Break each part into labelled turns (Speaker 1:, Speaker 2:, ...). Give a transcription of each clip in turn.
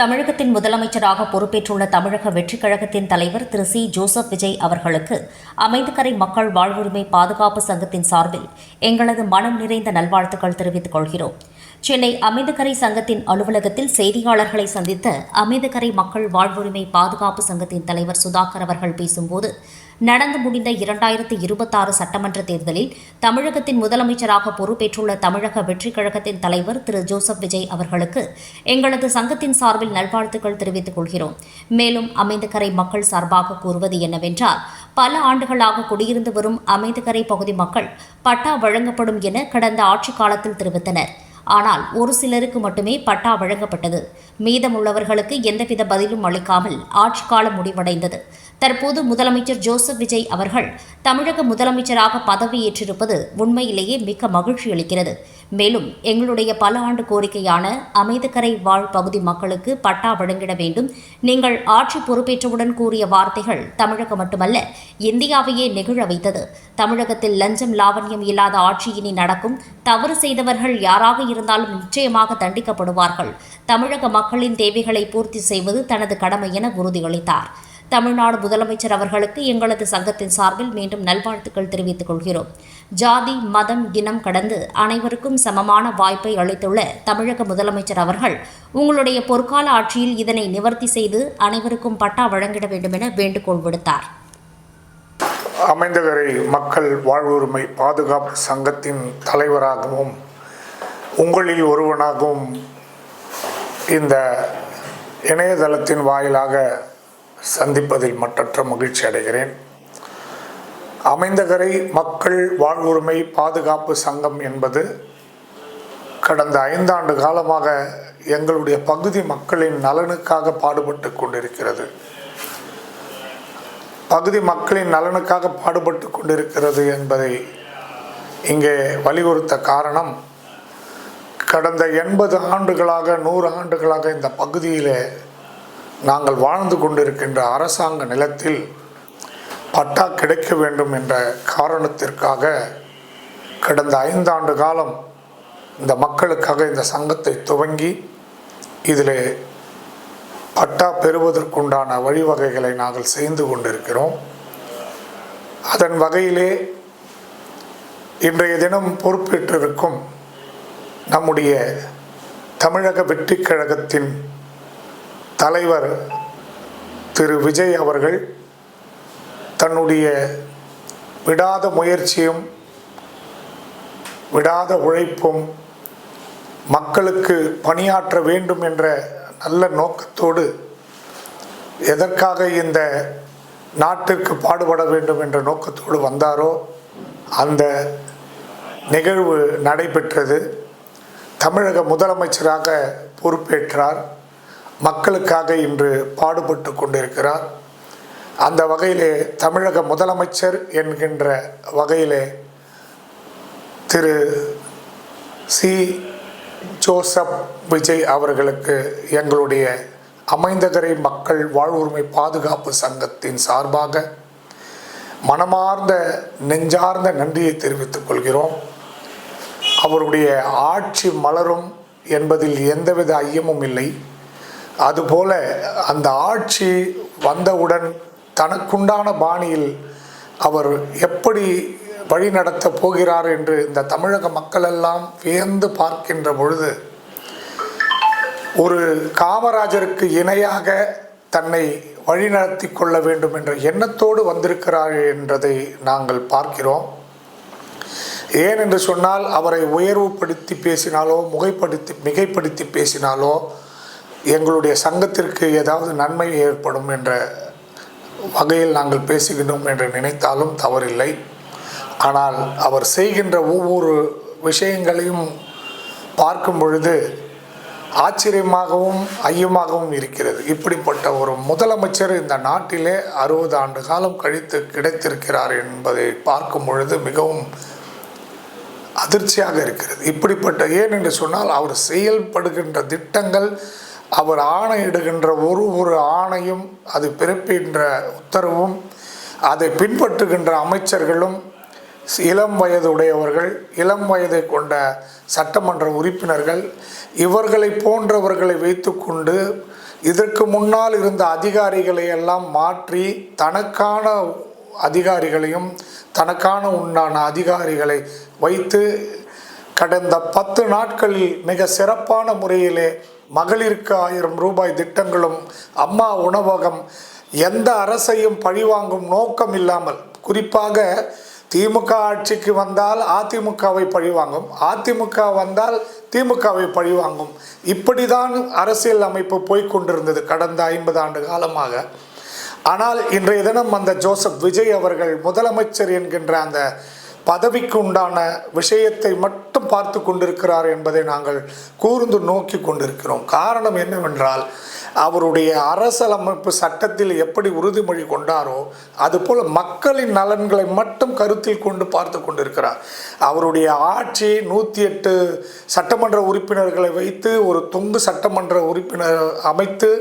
Speaker 1: தமிழகத்தின் முதலமைச்சராக பொறுப்பேற்றுள்ள தமிழக வெற்றிக் கழகத்தின் தலைவர் திரு சி ஜோசப் விஜய் அவர்களுக்கு அமைந்தகரை மக்கள் வாழ்வுரிமை பாதுகாப்பு சங்கத்தின் சார்பில் எங்களது மனம் நிறைந்த நல்வாழ்த்துக்கள் தெரிவித்துக் கொள்கிறோம். சென்னை அமைந்தகரை சங்கத்தின் அலுவலகத்தில் செய்தியாளர்களை சந்தித்த அமைந்தகரை மக்கள் வாழ்வுரிமை பாதுகாப்பு சங்கத்தின் தலைவர் சுதாகர் அவர்கள் பேசும்போது, நடந்து முடிந்த 2026 சட்டமன்ற தேர்தலில் தமிழகத்தின் முதலமைச்சராக பொறுப்பேற்றுள்ள தமிழக வெற்றிக் கழகத்தின் தலைவர் திரு ஜோசப் விஜய் அவர்களுக்கு எங்களது சங்கத்தின் சார்பில் நல்வாழ்த்துக்கள் தெரிவித்துக் கொள்கிறோம். மேலும் அமைந்தகரை மக்கள் சார்பாக கூறுவது என்னவென்றால், பல ஆண்டுகளாக குடியிருந்து வரும் அமைந்தகரை பகுதி மக்கள் பட்டா வழங்கப்படும் என கடந்த ஆட்சிக் காலத்தில் தெரிவித்தனர். ஆனால் ஒரு சிலருக்கு மட்டுமே பட்டா வழங்கப்பட்டது. மீதமுள்ளவர்களுக்கு எந்தவித பதிலும் அளிக்காமல் ஆட்சி காலம் முடிவடைந்தது. தற்போது முதலமைச்சர் ஜோசப் விஜய் அவர்கள் தமிழக முதலமைச்சராக பதவியேற்றிருப்பது உண்மையிலேயே மிக்க மகிழ்ச்சி அளிக்கிறது. மேலும் எங்களுடைய பல ஆண்டு கோரிக்கையான அமைந்தகரை வாழ் பகுதி மக்களுக்கு பட்டா வழங்கிட வேண்டும். நீங்கள் ஆட்சி பொறுப்பேற்றவுடன் கூறிய வார்த்தைகள் தமிழகம் மட்டுமல்ல, இந்தியாவையே நெகிழ வைத்தது. தமிழகத்தில் லஞ்சம் லாவண்யம் இல்லாத ஆட்சி இனி நடக்கும். தவறு செய்தவர்கள் யாராக இருந்தாலும் நிச்சயமாக தண்டிக்கப்படுவார்கள். தமிழக மக்களின் தேவைகளை பூர்த்தி செய்வது தனது கடமை என உறுதியளித்தார். தமிழ்நாடு முதலமைச்சர் அவர்களுக்கு எங்களது சங்கத்தின் சார்பில் மீண்டும் நல்வாழ்த்துக்கள் தெரிவித்துக் கொள்கிறோம். ஜாதி மதம் இனம் கடந்து அனைவருக்கும் சமமான வாய்ப்பை அளித்துள்ள தமிழக முதலமைச்சர் அவர்கள் உங்களுடைய பொற்கால ஆட்சியில் இதனை நிவர்த்தி செய்து அனைவருக்கும் பட்டா வழங்கிட வேண்டும் என வேண்டுகோள் விடுத்தார்.
Speaker 2: அமைந்தகரை மக்கள் வாழ்வுரிமை பாதுகாப்பு சங்கத்தின் தலைவராகவும் உங்களில் ஒருவனாகவும் இந்த இணையதளத்தின் வாயிலாக சந்திப்பதில் மற்றற்ற மகிழ்ச்சி அடைகிறேன். அமைந்தகரை மக்கள் வாழ்வுரிமை பாதுகாப்பு சங்கம் என்பது கடந்த 5 ஆண்டு காலமாக எங்களுடைய பகுதி மக்களின் நலனுக்காக பாடுபட்டு கொண்டிருக்கிறது. பகுதி மக்களின் நலனுக்காக பாடுபட்டு கொண்டிருக்கிறது என்பதை இங்கே வலியுறுத்த காரணம், கடந்த 80 ஆண்டுகளாக 100 ஆண்டுகளாக இந்த பகுதியில் நாங்கள் வாழ்ந்து கொண்டிருக்கின்ற அரசாங்க நிலத்தில் பட்டா கிடைக்க வேண்டும் என்ற காரணத்திற்காக கடந்த 5 ஆண்டு காலம் இந்த மக்களுக்காக இந்த சங்கத்தை துவங்கி இதில் பட்டா பெறுவதற்குண்டான வழிவகைகளை நாங்கள் செய்து கொண்டிருக்கிறோம். அதன் வகையிலே இன்றைய தினம் பொறுப்பேற்றிருக்கும் நம்முடைய தமிழக வெற்றிக் கழகத்தின் தலைவர் திரு விஜய் அவர்கள் தன்னுடைய விடாத முயற்சியும் விடாத உழைப்பும் மக்களுக்கு பணியாற்ற வேண்டும் என்ற நல்ல நோக்கத்தோடு எதற்காக இந்த நாட்டிற்கு பாடுபட வேண்டும் என்ற நோக்கத்தோடு வந்தாரோ அந்த நிகழ்வு நடைபெற்றது. தமிழக முதலமைச்சராக பொறுப்பேற்றார். மக்களுக்காக இன்று பாடுபட்டு கொண்டிருக்கிறார். அந்த வகையிலே தமிழக முதலமைச்சர் என்கின்ற வகையிலே திரு சி ஜோசப் விஜய் அவர்களுக்கு எங்களுடைய அமைந்தகரை மக்கள் வாழ்வுரிமை பாதுகாப்பு சங்கத்தின் சார்பாக மனமார்ந்த நெஞ்சார்ந்த நன்றியை தெரிவித்துக் கொள்கிறோம். அவருடைய ஆட்சி மலரும் என்பதில் எந்தவித ஐயமும் இல்லை. அதுபோல அந்த ஆட்சி வந்தவுடன் தனக்குண்டான பாணியில் அவர் எப்படி வழி நடத்தப் போகிறார் என்று இந்த தமிழக மக்களெல்லாம் வியந்து பார்க்கின்ற பொழுது, ஒரு காமராஜருக்கு இணையாக தன்னை வழிநடத்தி கொள்ள வேண்டும் என்ற எண்ணத்தோடு வந்திருக்கிறார் என்றதை நாங்கள் பார்க்கிறோம். ஏன் என்று சொன்னால், அவரை உயர்வுபடுத்தி பேசினாலோ மிகைப்படுத்தி பேசினாலோ எங்களுடைய சங்கத்திற்கு ஏதாவது நன்மை ஏற்படும் என்ற வகையில் நாங்கள் பேசுகின்றோம் என்று நினைத்தாலும் தவறில்லை. ஆனால் அவர் செய்கின்ற ஒவ்வொரு விஷயங்களையும் பார்க்கும் பொழுது ஆச்சரியமாகவும் ஐயமாகவும் இருக்கிறது. இப்படிப்பட்ட ஒரு முதலமைச்சர் இந்த நாட்டிலே 60 ஆண்டு காலம் கழித்து கிடைத்திருக்கிறார் என்பதை பார்க்கும் பொழுது மிகவும் அதிர்ச்சியாக இருக்கிறது. இப்படிப்பட்ட ஏன் என்று சொன்னால், அவர் செயல்படுகின்ற திட்டங்கள், அவர் ஆணையிடுகின்ற ஒரு ஆணையும், அது பிறப்பிக்கின்ற உத்தரவும், அதை பின்பற்றுகின்ற அமைச்சர்களும் இளம் வயது உடையவர்கள், இளம் வயதை கொண்ட சட்டமன்ற உறுப்பினர்கள், இவர்களை போன்றவர்களை வைத்துக்கொண்டு இதற்கு முன்னால் இருந்த அதிகாரிகளை எல்லாம் மாற்றி தனக்கான அதிகாரிகளையும் தனக்கான உண்டான அதிகாரிகளை வைத்து கடந்த 10 நாட்களில் மிக சிறப்பான முறையிலே மகளிருக்கு 1000 ரூபாய் திட்டங்களும், அம்மா உணவகம், எந்த அரசையும் பழிவாங்கும் நோக்கம் இல்லாமல், குறிப்பாக திமுக ஆட்சிக்கு வந்தால் அதிமுகவை பழிவாங்கும், அதிமுக வந்தால் திமுகவை பழிவாங்கும், இப்படிதான் அரசியல் அமைப்பு போய்கொண்டிருந்தது கடந்த 50 ஆண்டு காலமாக. ஆனால் இன்றைய தினம் அந்த ஜோசப் விஜய் அவர்கள் முதலமைச்சர் என்கின்ற அந்த பதவிக்கு உண்டான விஷயத்தை மட்டும் பார்த்து கொண்டிருக்கிறார் என்பதை நாங்கள் கூர்ந்து நோக்கி கொண்டிருக்கிறோம். காரணம் என்னவென்றால், அவருடைய அரசியலமைப்பு சட்டத்தில் எப்படி உறுதிமொழி கொண்டாரோ அதுபோல் மக்களின் நலன்களை மட்டும் கருத்தில் கொண்டு பார்த்து கொண்டிருக்கிறார். அவருடைய ஆட்சி 108 சட்டமன்ற உறுப்பினர்களை வைத்து ஒரு தொங்கு சட்டமன்ற உறுப்பினர் அமைத்து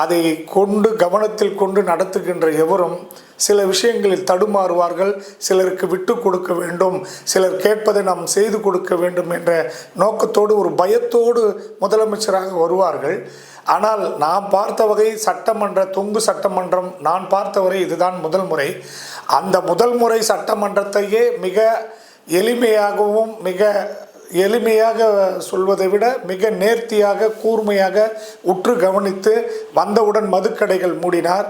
Speaker 2: அதை கொண்டு கவனத்தில் கொண்டு நடத்துகின்ற எவரும் சில விஷயங்களில் தடுமாறுவார்கள். சிலருக்கு விட்டு கொடுக்க வேண்டும், சிலர் கேட்பதை நாம் செய்து கொடுக்க வேண்டும் என்ற நோக்கத்தோடு ஒரு பயத்தோடு முதலமைச்சராக வருவார்கள். ஆனால் நான் பார்த்த வகை சட்டமன்ற தொங்கு சட்டமன்றம் நான் பார்த்தவரை இதுதான் முதல் முறை. அந்த முதல் முறை சட்டமன்றத்தையே மிக எளிமையாகவும், மிக எளிமையாக சொல்வதை விட மிக நேர்த்தியாக கூர்மையாக உற்று கவனித்து வந்தவுடன் மதுக்கடைகள் மூடினார்.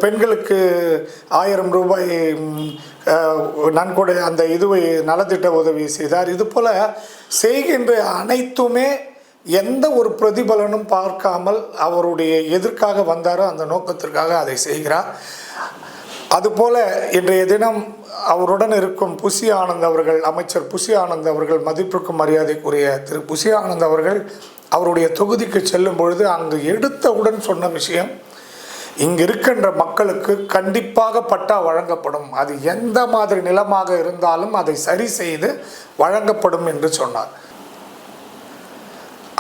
Speaker 2: பெண்களுக்கு 1000 ரூபாய் நன்கொடை அந்த இதுவை நலத்திட்ட உதவி செய்தார். இதுபோல் செய்கின்ற அனைத்துமே எந்த ஒரு பிரதிபலனும் பார்க்காமல் அவருடைய எதற்காக வந்தாரோ அந்த நோக்கத்திற்காக அதை செய்கிறார். அதுபோல இன்றைய தினம் அவருடன் இருக்கும் புசி ஆனந்த் அவர்கள், அமைச்சர் புசி ஆனந்த் அவர்கள், மதிப்பிற்கும் மரியாதைக்குரிய திரு புசி ஆனந்த் அவர்கள் அவருடைய தொகுதிக்கு செல்லும் பொழுது அங்கு எடுத்தவுடன் சொன்ன விஷயம், இங்கு இருக்கின்ற மக்களுக்கு கண்டிப்பாக பட்டா வழங்கப்படும், அது எந்த மாதிரி நிலமாக இருந்தாலும் அதை சரி செய்து வழங்கப்படும் என்று சொன்னார்.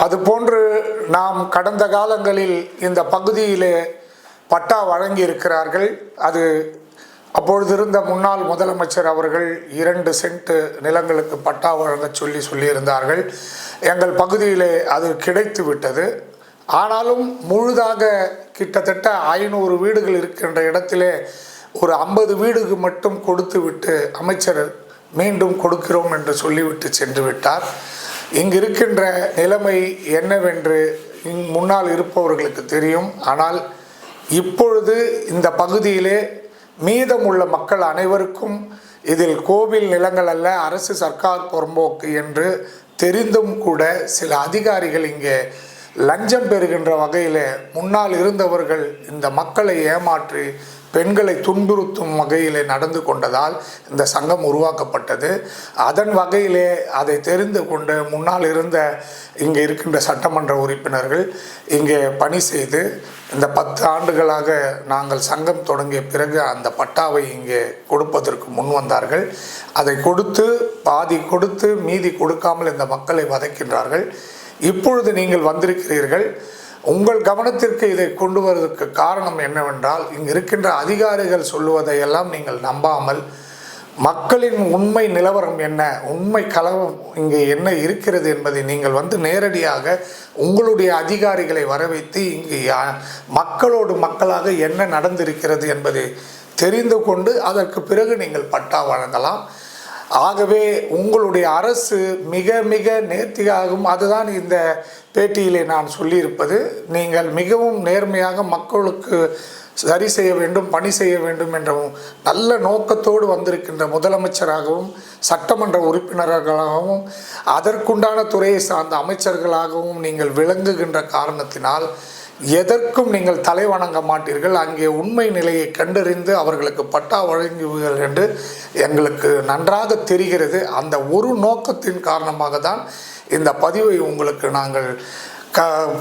Speaker 2: அதுபோன்று நாம் கடந்த காலங்களில் இந்த பகுதியிலே பட்டா வழங்கி இருக்கிறார்கள். அது அப்பொழுது இருந்த முன்னாள் முதலமைச்சர் அவர்கள் 2 சென்ட் நிலங்களுக்கு பட்டா வழங்க சொல்லியிருந்தார்கள். எங்கள் பகுதியிலே அது கிடைத்து விட்டது. ஆனாலும் முழுதாக கிட்டத்தட்ட 500 வீடுகள் இருக்கின்ற இடத்திலே ஒரு 50 வீடுக்கு மட்டும் கொடுத்து விட்டு அமைச்சர் மீண்டும் கொடுக்கிறோம் என்று சொல்லிவிட்டு சென்று விட்டார். இங்கு இருக்கின்ற நிலைமை என்னவென்று முன்னால் இருப்பவர்களுக்கு தெரியும். ஆனால் இப்பொழுது இந்த பகுதியிலே மீதமுள்ள மக்கள் அனைவருக்கும் இதில் கோவில் நிலங்கள் அல்ல, அரசு சர்க்கார் புறம்போக்கு என்று தெரிந்தும் கூட சில அதிகாரிகள் இங்கே லஞ்சம் பெறுகின்ற வகையில் முன்னால் இருந்தவர்கள் இந்த மக்களை ஏமாற்றி பெண்களை துன்புறுத்தும் வகையிலே நடந்து கொண்டதால் இந்த சங்கம் உருவாக்கப்பட்டது. அதன் வகையிலே அதை தெரிந்து கொண்டு முன்னால் இருந்த இங்கே இருக்கின்ற சட்டமன்ற உறுப்பினர்கள் இங்கே பணி செய்து இந்த 10 ஆண்டுகளாக நாங்கள் சங்கம் தொடங்கிய பிறகு அந்த பட்டாவை இங்கே கொடுப்பதற்கு முன் வந்தார்கள். அதை கொடுத்து பாதி கொடுத்து மீதி கொடுக்காமல் இந்த மக்களை வதைக்கின்றார்கள். இப்பொழுது நீங்கள் வந்திருக்கிறீர்கள். உங்கள் கவனத்திற்கு இதை கொண்டு வருவதற்கு காரணம் என்னவென்றால், இங்கு இருக்கின்ற அதிகாரிகள் சொல்லுவதையெல்லாம் நீங்கள் நம்பாமல் மக்களின் உண்மை நிலவரம் என்ன, உண்மை கலவரம் இங்கே என்ன இருக்கிறது என்பதை நீங்கள் வந்து நேரடியாக உங்களுடைய அதிகாரிகளை வரவைத்து இங்கு மக்களோடு மக்களாக என்ன நடந்திருக்கிறது என்பதை தெரிந்து கொண்டு அதற்கு பிறகு நீங்கள் பட்டா வழங்கலாம். ஆகவே உங்களுடைய அரசு மிக மிக நேர்த்தியாகும். அதுதான் இந்த பேட்டியிலே நான் சொல்லியிருப்பது. நீங்கள் மிகவும் நேர்மையாக மக்களுக்கு சரி செய்ய வேண்டும், பணி செய்ய வேண்டும் என்ற நல்ல நோக்கத்தோடு வந்திருக்கின்ற முதலமைச்சராகவும் சட்டமன்ற உறுப்பினர்களாகவும் அதற்குண்டான துறையை சார்ந்த அமைச்சர்களாகவும் நீங்கள் விளங்குகின்ற காரணத்தினால் எதற்கும் நீங்கள் தலை வணங்க மாட்டீர்கள். அங்கே உண்மை நிலையை கண்டறிந்து அவர்களுக்கு பட்டா வழங்குவீர்கள் என்று எங்களுக்கு நன்றாக தெரிகிறது. அந்த ஒரு நோக்கத்தின் காரணமாக தான் இந்த பதிவை உங்களுக்கு நாங்கள்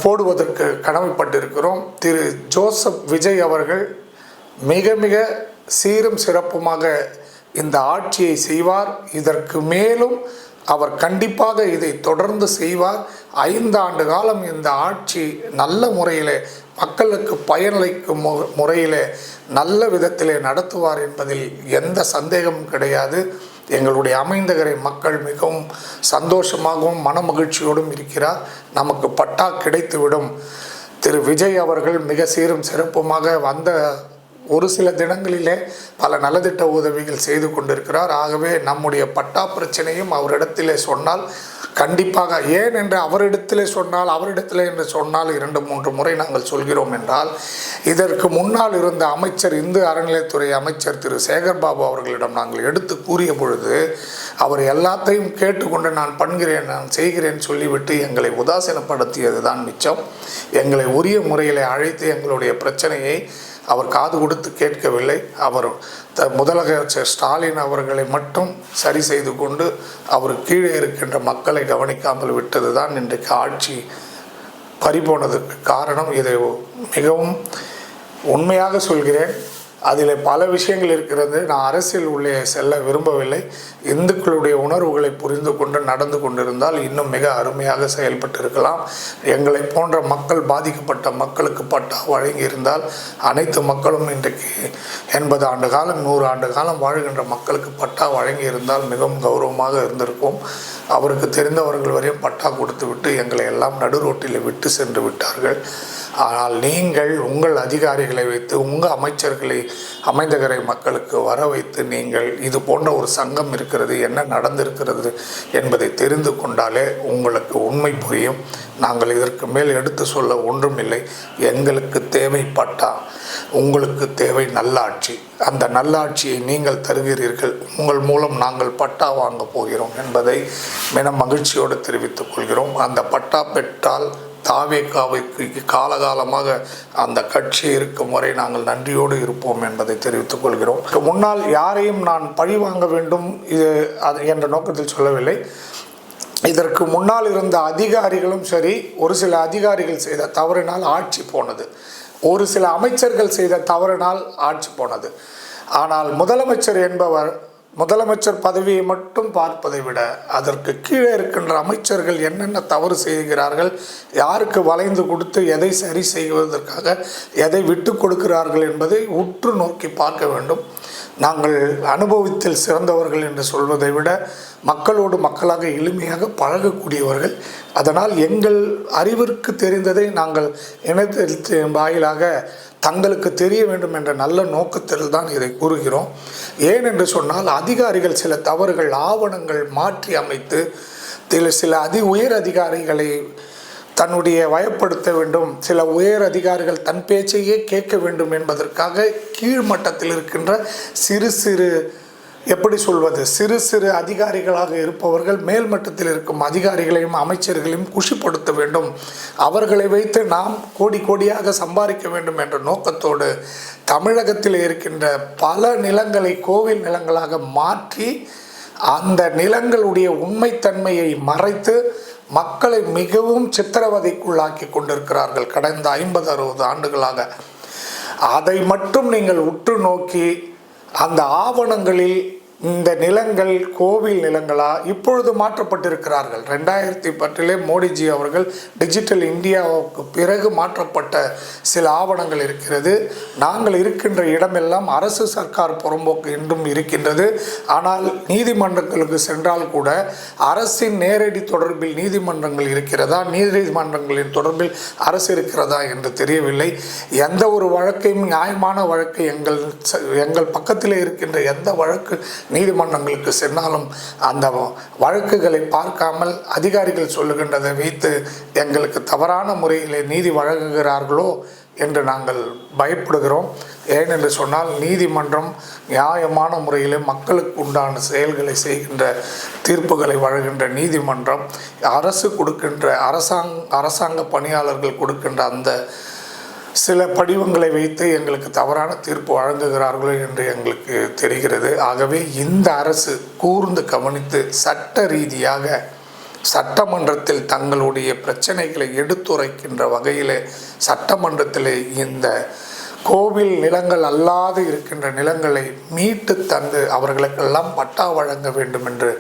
Speaker 2: போடுவதற்கு கடமைப்பட்டிருக்கிறோம். திரு ஜோசப் விஜய் அவர்கள் மிக மிக சீரும் சிறப்புமாக இந்த ஆட்சியை செய்வார். இதற்கு மேலும் அவர் கண்டிப்பாக இதை தொடர்ந்து செய்வார். 5 ஆண்டு காலம் இந்த ஆட்சி நல்ல முறையிலே மக்களுக்கு பயனளிக்கும் முறையிலே நல்ல விதத்திலே நடத்துவார் என்பதில் எந்த சந்தேகமும் கிடையாது. எங்களுடைய அமைந்தகரை மக்கள் மிகவும் சந்தோஷமாகவும் மனமகிழ்ச்சியோடும் இருக்கிறார். நமக்கு பட்டா கிடைத்துவிடும். திரு விஜய் அவர்கள் மிக சீரும் சிறப்புமாக வந்த ஒரு சில தினங்களிலே பல நலத்திட்ட உதவிகள் செய்து கொண்டிருக்கிறார். ஆகவே நம்முடைய பட்டா பிரச்சனையும் அவரிடத்திலே சொன்னால் கண்டிப்பாக, ஏன் என்று அவரிடத்திலே என்று சொன்னால் 2-3 முறை நாங்கள் சொல்கிறோம் என்றால், இதற்கு முன்னால் இருந்த அமைச்சர், இந்து அறநிலையத்துறை அமைச்சர் திரு சேகர்பாபு அவர்களிடம் நாங்கள் எடுத்து கூறிய பொழுது அவர் எல்லாத்தையும் கேட்டுக்கொண்டு நான் பண்ணுகிறேன், நான் செய்கிறேன் சொல்லிவிட்டு எங்களை உதாசீனப்படுத்தியது தான் மிச்சம். எங்களை உரிய முறையில் அழைத்து எங்களுடைய பிரச்சனையை அவர் காது கொடுத்து கேட்கவில்லை. அவர் முதலமைச்சர் ஸ்டாலின் அவர்களை மட்டும் சரி செய்து கொண்டு அவர் கீழே இருக்கின்ற மக்களை கவனிக்காமல் விட்டது தான் இன்றைக்கு ஆட்சி பறிபோனதுக்கு காரணம். இதை மிகவும் உண்மையாக சொல்கிறேன். அதில் பல விஷயங்கள் இருக்கிறது. நான் அரசியல் உள்ளே செல்ல விரும்பவில்லை. இந்துக்களுடைய உணர்வுகளை புரிந்து கொண்டு நடந்து கொண்டிருந்தால் இன்னும் மிக அருமையாக செயல்பட்டிருக்கலாம். எங்களை போன்ற மக்கள், பாதிக்கப்பட்ட மக்களுக்கு பட்டா வழங்கியிருந்தால் அனைத்து மக்களும் இன்றைக்கு 80 ஆண்டு காலம் 100 ஆண்டு காலம் வாழ்கின்ற மக்களுக்கு பட்டா வழங்கியிருந்தால் மிகவும் கௌரவமாக இருந்திருக்கும். அவருக்கு தெரிந்தவர்கள் வரையும் பட்டா கொடுத்து விட்டு எங்களை எல்லாம் நடு ரோட்டில் விட்டு சென்று விட்டார்கள். ஆனால் நீங்கள் உங்கள் அதிகாரிகளை வைத்து, உங்கள் அமைச்சர்களை அமைந்தகரை மக்களுக்கு வர வைத்து, நீங்கள் இது போன்ற ஒரு சங்கம் இருக்கிறது, என்ன நடந்திருக்கிறது என்பதை தெரிந்து கொண்டாலே உங்களுக்கு உண்மை புரியும். நாங்கள் இதற்கு மேல் எடுத்து சொல்ல ஒன்றுமில்லை. எங்களுக்கு தேவைப்பட்டா, உங்களுக்கு தேவை நல்லாட்சி. அந்த நல்லாட்சியை நீங்கள் தருகிறீர்கள். உங்கள் மூலம் நாங்கள் பட்டா வாங்க போகிறோம் என்பதை மிக மகிழ்ச்சியோடு தெரிவித்துக் கொள்கிறோம். அந்த பட்டா பெற்றால் தாவேகாவுக்கு காலகாலமாக அந்த கட்சி இருக்கும் வரை நாங்கள் நன்றியோடு இருப்போம் என்பதை தெரிவித்துக் கொள்கிறோம். முன்னால் யாரையும் நான் பழி வாங்க வேண்டும் என்ற நோக்கத்தில் சொல்லவில்லை. இதற்கு முன்னால் இருந்த அதிகாரிகளும் சரி, ஒரு சில அதிகாரிகள் செய்த தவறினால் ஆட்சி போனது, ஒரு சில அமைச்சர்கள் செய்த தவறினால் ஆட்சி போனது. ஆனால் முதலமைச்சர் என்பவர் முதலமைச்சர் பதவியை மட்டும் பார்ப்பதை விட அதற்கு கீழே இருக்கின்ற அமைச்சர்கள் என்னென்ன தவறு செய்கிறார்கள், யாருக்கு வளைந்து கொடுத்து எதை சரி செய்வதற்காக எதை விட்டு கொடுக்கிறார்கள் என்பதை உற்று நோக்கி பார்க்க வேண்டும். நாங்கள் அனுபவத்தில் சிறந்தவர்கள் என்று சொல்வதை விட மக்களோடு மக்களாக எளிமையாக பழகக்கூடியவர்கள். அதனால் எங்கள் அறிவிற்கு தெரிந்ததை நாங்கள் இணையத்தின் வாயிலாக தங்களுக்கு தெரிய வேண்டும் என்ற நல்ல நோக்கத்தில் தான் இதை கூறுகிறோம். ஏன் என்று சொன்னால், அதிகாரிகள் சில தவறுகள், ஆவணங்கள் மாற்றி அமைத்து சில உயர் அதிகாரிகளை தன்னுடைய வயப்படுத்த வேண்டும், சில உயர் அதிகாரிகள் தன் பேச்சையே கேட்க வேண்டும் என்பதற்காக கீழ்மட்டத்தில் இருக்கின்ற சிறு சிறு அதிகாரிகளாக இருப்பவர்கள் மேல்மட்டத்தில் இருக்கும் அதிகாரிகளையும் அமைச்சர்களையும் குஷிப்படுத்த வேண்டும், அவர்களை வைத்து நாம் கோடியாக சம்பாதிக்க வேண்டும் என்ற நோக்கத்தோடு தமிழகத்தில் இருக்கின்ற பல நிலங்களை கோவில் நிலங்களாக மாற்றி அந்த நிலங்களுடைய உண்மைத்தன்மையை மறைத்து மக்களை மிகவும் சித்திரவதைக்குள்ளாக்கி கொண்டிருக்கிறார்கள் கடந்த 50-60 ஆண்டுகளாக. அதை மட்டும் நீங்கள் உற்று நோக்கி அந்த ஆவணங்களில் இந்த நிலங்கள் கோவில் நிலங்களா இப்பொழுது மாற்றப்பட்டிருக்கிறார்கள். 2010 மோடிஜி அவர்கள் டிஜிட்டல் இந்தியாவுக்கு பிறகு மாற்றப்பட்ட சில ஆவணங்கள் இருக்கிறது. நாங்கள் இருக்கின்ற இடமெல்லாம் அரசு சர்க்கார் புறம்போக்கு இன்றும் இருக்கின்றது. ஆனால் நீதிமன்றங்களுக்கு சென்றால் கூட அரசின் நேரடி தொடர்பில் நீதிமன்றங்கள் இருக்கிறதா, நீதிமன்றங்களின் தொடர்பில் அரசு இருக்கிறதா என்று தெரியவில்லை. எந்த ஒரு வழக்கையும் நியாயமான வழக்கை எங்கள் பக்கத்திலே இருக்கின்ற எந்த வழக்கு நீதிமன்றங்களுக்கு சென்றாலும் அந்த வழக்குகளை பார்க்காமல் அதிகாரிகள் சொல்லுகின்றதை வைத்து எங்களுக்கு தவறான முறையிலே நீதி வழங்குகிறார்களோ என்று நாங்கள் பயப்படுகிறோம். ஏனென்று சொன்னால், நீதிமன்றம் நியாயமான முறையிலே மக்களுக்கு உண்டான செயல்களை செய்கின்ற தீர்ப்புகளை வழங்குகின்ற நீதிமன்றம், அரசு கொடுக்கின்ற அரசாங்க பணியாளர்கள் கொடுக்கின்ற அந்த சில படிவங்களை வைத்து எங்களுக்கு தவறான தீர்ப்பு வழங்குகிறார்களோ என்று எங்களுக்கு தெரிகிறது. ஆகவே இந்த அரசு கூர்ந்து கவனித்து சட்ட ரீதியாக சட்டமன்றத்தில் தங்களுடைய பிரச்சனைகளை எடுத்துரைக்கின்ற வகையில் சட்டமன்றத்தில் இந்த கோவில் நிலங்கள் அல்லாது இருக்கின்ற நிலங்களை மீட்டு தந்து அவர்களுக்கெல்லாம் பட்டா வழங்க வேண்டும் என்று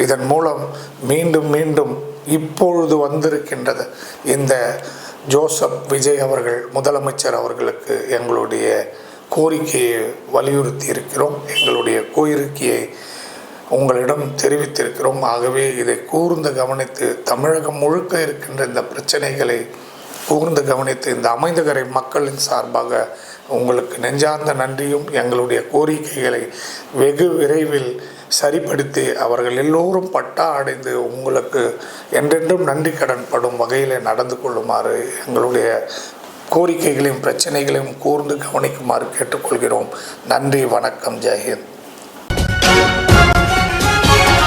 Speaker 2: இதன் மூலம் மீண்டும் இப்பொழுது வந்திருக்கின்றது இந்த ஜோசப் விஜய் அவர்கள் முதலமைச்சர் அவர்களுக்கு எங்களுடைய கோரிக்கையை வலியுறுத்தி இருக்கிறோம். எங்களுடைய கோரிக்கையை உங்களிடம் தெரிவித்திருக்கிறோம். ஆகவே இதை கூர்ந்து கவனித்து தமிழகம் முழுக்க இருக்கின்ற இந்த பிரச்சனைகளை கூர்ந்து கவனித்து இந்த அமைந்தகரை மக்களின் சார்பாக உங்களுக்கு நெஞ்சார்ந்த நன்றியும், எங்களுடைய கோரிக்கைகளை வெகு விரைவில் சரிப்படுத்தி அவர்கள் எல்லோரும் பட்டா அடைந்து உங்களுக்கு என்றென்றும் நன்றி கடன் படும் வகையில் நடந்து கொள்ளுமாறு எங்களுடைய கோரிக்கைகளையும் பிரச்சனைகளையும் கூர்ந்து கவனிக்குமாறு கேட்டுக்கொள்கிறோம். நன்றி, வணக்கம், ஜெயஹிந்த்.